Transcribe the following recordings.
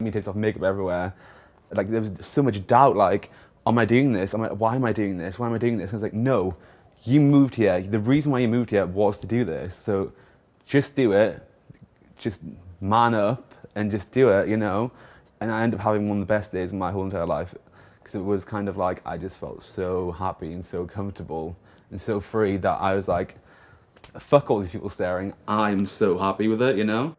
Me takes off makeup everywhere. Like there was so much doubt, like, am I doing this? I'm like, why am I doing this? Why am I doing this? And I was like, no, you moved here. The reason why you moved here was to do this. So just do it. Just man up and just do it, you know? And I ended up having one of the best days of my whole entire life. Because it was kind of like, I just felt so happy and so comfortable and so free that I was like, fuck all these people staring. I'm so happy with it, you know?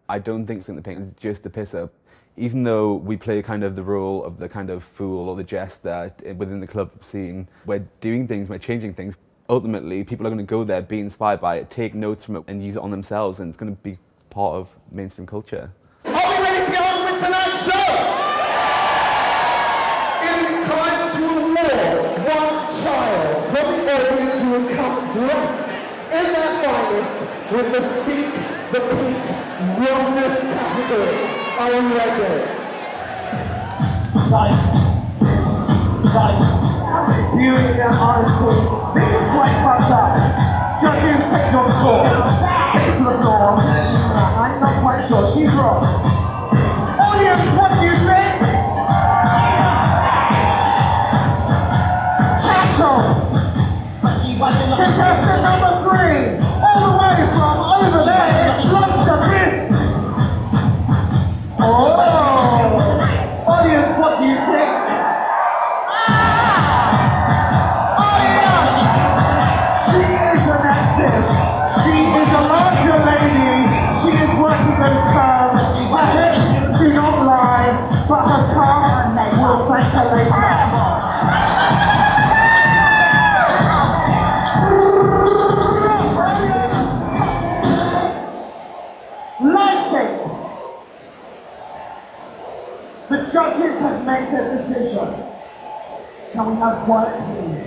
I don't think Sing the Pink is just a piss up. Even though we play kind of the role of the kind of fool or the jester within the club scene, we're doing things, we're changing things. Ultimately, people are going to go there, be inspired by it, take notes from it and use it on themselves, and it's going to be part of mainstream culture. Are we ready to get on with tonight's show? It is time to award one child from the audience who has come dressed in their finest with the Seek the Pink Wellness category. Are you ready? Right. Viewing their honesty, this is quite fucked up. Judges, take your score. Take to the floor. I'm not quite sure, she's wrong. Audience, what do you think? Cancel. Contestant number 3, all the way from over there, London. Oh! Audience, what do you think? Oh yeah! She is an actress. She is a larger lady. She is working those curves. Her hips do not lie, but her calf will thank her later. Lighting. The judges have made their decision. Can we have quiet, please?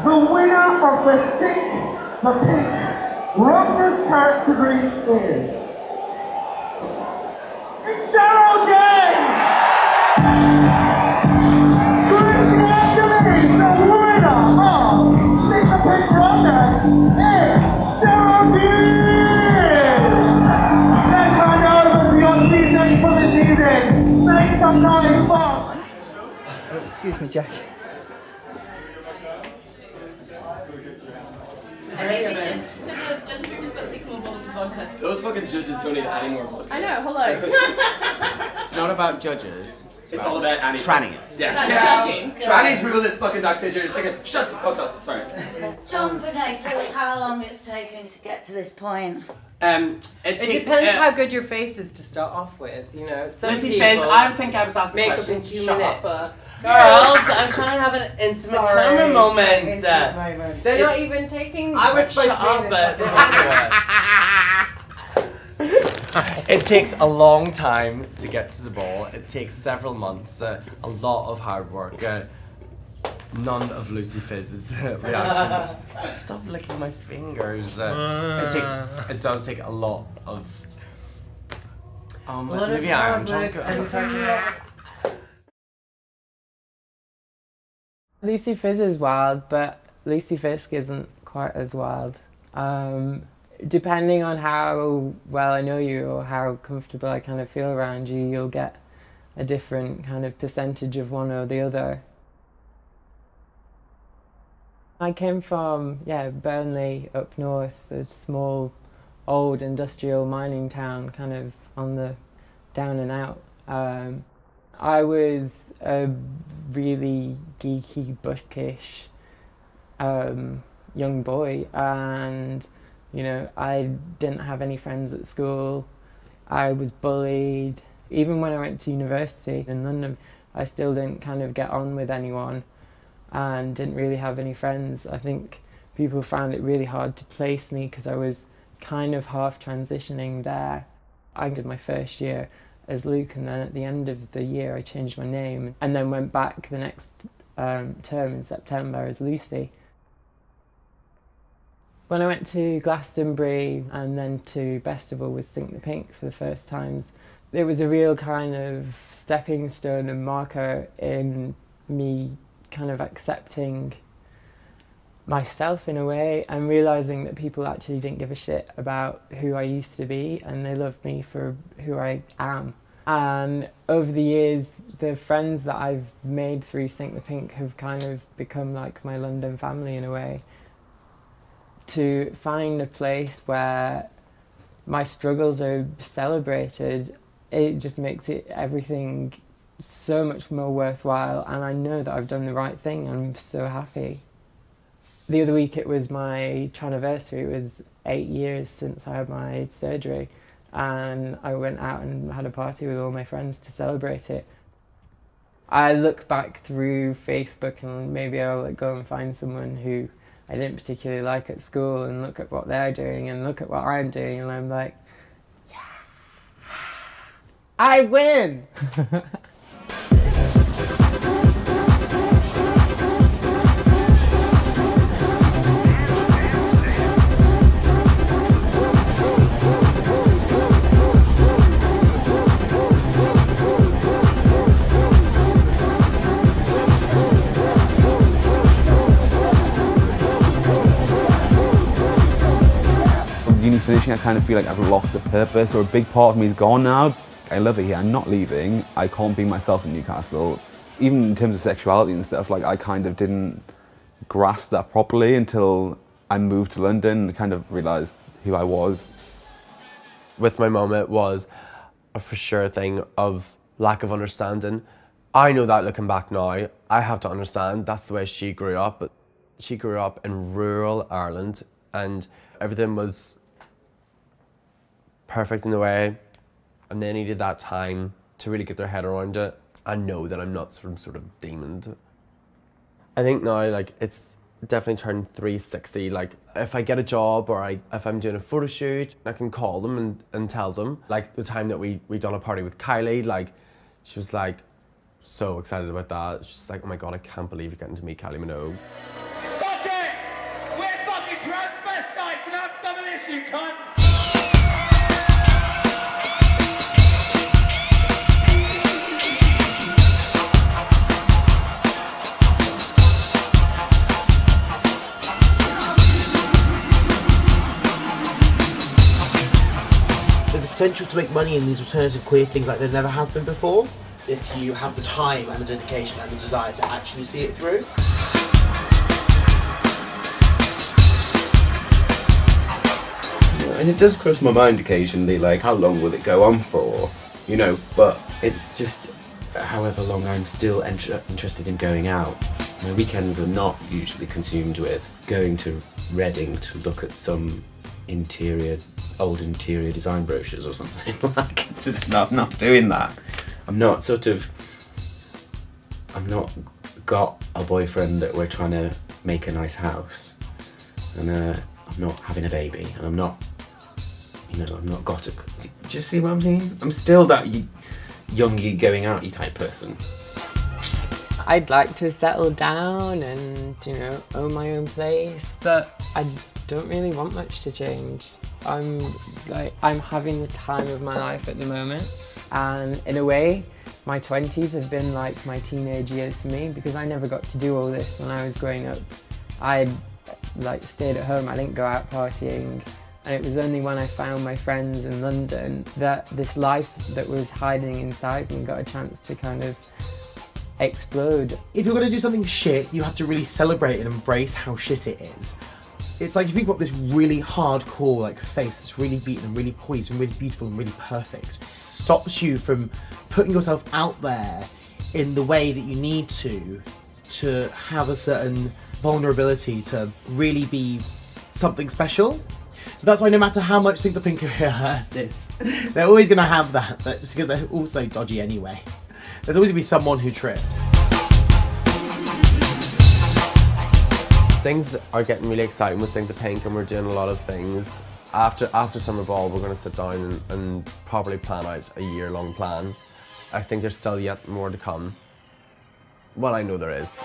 The winner of the Seek the Pink Wellness category is Geraldine! Congratulations, the winner of Seek the Pink Wellness is Geraldine! Let's hand over to your DJ for this evening. Make some noise for... Excuse me, Jack. Okay, bitches. So the judges room just got 6 more bottles of vodka. Those fucking judges don't need any more vodka. I know, hello. It's not about judges. It's all about annie. Trannies. Yes. Judging. Trannies rule this fucking backstage area. Just like, shut the fuck up. Sorry. Jonbenet, tell us how long it's taken to get to this point. It It takes, depends how good your face is to start off with, you know. Some Lucy people Fizz, I don't think I was asked the make up question. in 2 Shut minutes. up. Girls, I'm trying to have an intimate camera moment. They're not even taking. I was supposed to be It takes a long time to get to the ball. It takes several months, a lot of hard work. None of Lucy Fizz's reaction. Stop licking my fingers. It does take a lot of. Maybe I'm drunk. Lucy Fizz is wild, but Lucy Fisk isn't quite as wild. Depending on how well I know you or how comfortable I kind of feel around you, you'll get a different kind of percentage of one or the other. I came from, Burnley up north, a small, old industrial mining town, kind of on the down and out. I was a really geeky, bookish young boy, and I didn't have any friends at school. I was bullied. Even when I went to university in London, I still didn't kind of get on with anyone and didn't really have any friends. I think people found it really hard to place me because I was kind of half transitioning there. I did my first year as Luke, and then at the end of the year I changed my name and then went back the next term in September as Lucy. When I went to Glastonbury and then to Festival with Sing the Pink for the first times, it was a real kind of stepping stone and marker in me kind of accepting myself in a way, and realising that people actually didn't give a shit about who I used to be, and they loved me for who I am. And over the years, the friends that I've made through Sink the Pink have kind of become like my London family in a way. To find a place where my struggles are celebrated, it just makes it everything so much more worthwhile, and I know that I've done the right thing. I'm so happy. The other week it was my anniversary. It was 8 years since I had my surgery, and I went out and had a party with all my friends to celebrate it. I look back through Facebook and maybe I'll go and find someone who I didn't particularly like at school and look at what they're doing and look at what I'm doing, and I'm like, yeah, I win! Uni finishing, I kind of feel like I've lost a purpose, or a big part of me is gone now. I love it here, I'm not leaving. I can't be myself in Newcastle. Even in terms of sexuality and stuff, like I kind of didn't grasp that properly until I moved to London and kind of realised who I was. With my mum, it was a for sure thing of lack of understanding. I know that looking back now, I have to understand that's the way she grew up. But she grew up in rural Ireland and everything was perfect in a way, and they needed that time to really get their head around it and know that I'm not some sort of demon. I think now, like, it's definitely turned 360. Like, if I get a job or if I'm doing a photo shoot, I can call them and tell them. Like the time that we done a party with Kylie, like, she was like so excited about that. She's like, oh my God, I can't believe you're getting to meet Kylie Minogue. Fuck it! We're fucking transvestites and have some of this, you cunts! There's a potential to make money in these alternative queer things like there never has been before, if you have the time and the dedication and the desire to actually see it through. And it does cross my mind occasionally, like, how long will it go on for, you know, but it's just however long I'm still interested in going out. My weekends are not usually consumed with going to Reading to look at some old interior design brochures or something. Like, it's just I'm not doing that. I'm not got a boyfriend that we're trying to make a nice house, and I'm not having a baby, and I'm not got a... Do you see what I'm saying? I'm still that youngy going outy type person. I'd like to settle down and, own my own place, but I don't really want much to change. I'm having the time of my life at the moment, and in a way, my 20s have been like my teenage years to me, because I never got to do all this when I was growing up. I stayed at home, I didn't go out partying, and it was only when I found my friends in London that this life that was hiding inside me got a chance to kind of explode. If you're going to do something shit, you have to really celebrate and embrace how shit it is. It's like if you've got this really hardcore face that's really beaten and really poised and really beautiful and really perfect, it stops you from putting yourself out there in the way that you need to have a certain vulnerability to really be something special. So that's why no matter how much Sink the Pink rehearses, they're always going to have that, because they're also dodgy anyway. There's always going to be someone who trips. Things are getting really exciting with Sink the Pink, and we're doing a lot of things. After Summer Ball, we're going to sit down and properly plan out a year-long plan. I think there's still yet more to come. Well, I know there is.